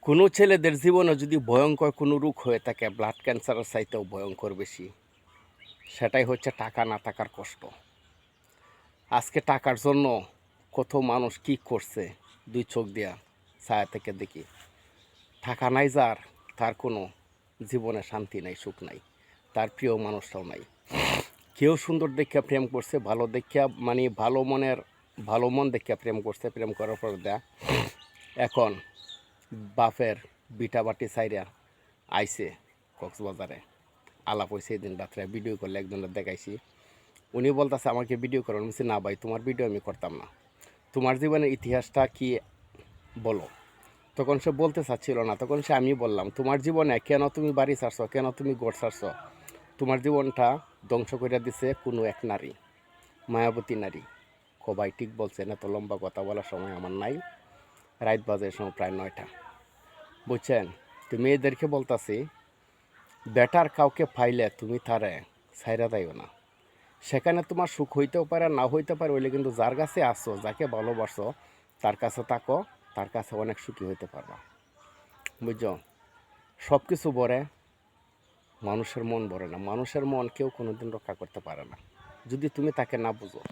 কোনো ছেলেদের জীবনে যদি ভয়ঙ্কর কোনো রোগ হয়ে থাকে, ব্লাড ক্যান্সারের চাইতেও ভয়ঙ্কর বেশি, সেটাই হচ্ছে টাকা না থাকার কষ্ট। আজকে টাকার জন্য কত মানুষ কি করছে দুই চোখ দিয়া ছায়া থেকে দেখি। টাকা নাই যার, তার কোনো জীবনে শান্তি নাই, সুখ নাই, তার প্রিয় মানুষটাও নাই। কেউ সুন্দর দেখিয়া প্রেম করছে, ভালো দেখিয়া মানে ভালো মন দেখিয়া প্রেম করছে, প্রেম করার পর এখন বাপের বিটা বাটি সাইরা আইছে কক্সবাজারে। আলাপ হয়েছে এই দিন রাত্রে, ভিডিও করলে একজনের দেখাইছি। উনি বলতেছে আমাকে ভিডিও করো। আমি বলছি না ভাই, তোমার ভিডিও আমি করতাম না, তোমার জীবনের ইতিহাসটা কি বলো। তখন সে বলতে চাচ্ছিল না, তখন আমি বললাম তোমার জীবনে কেন তুমি বাড়ি ছাড়ছো, কেন তুমি গড় ছাড়ছো। তোমার জীবনটা ধ্বংস করে দিছে কোনো এক নারী, মায়াবতী নারী। কবাই ঠিক বলছেন, এত লম্বা কথা বলার সময় আমার নাই। রাত বাজে সময় প্রায় 9টা, বুঝছেন। তুমি এদেরকে বলতাছি, বেটার কাউকে পাইলে তুমি তারে ছাইরা যাইও না। সেখানে তোমার সুখ হইতেও পারে, না হইতে পারে, ওইলে কিন্তু যার কাছে আসো, যাকে ভালোবাসো, তার কাছে থাকো, তার কাছে অনেক সুখী হইতে পারবা। বুঝছো, সব কিছু বলে মানুষের মন ভরে না। মানুষের মন কেউ কোনোদিন রক্ষা করতে পারে না যদি তুমি তাকে না বুঝো।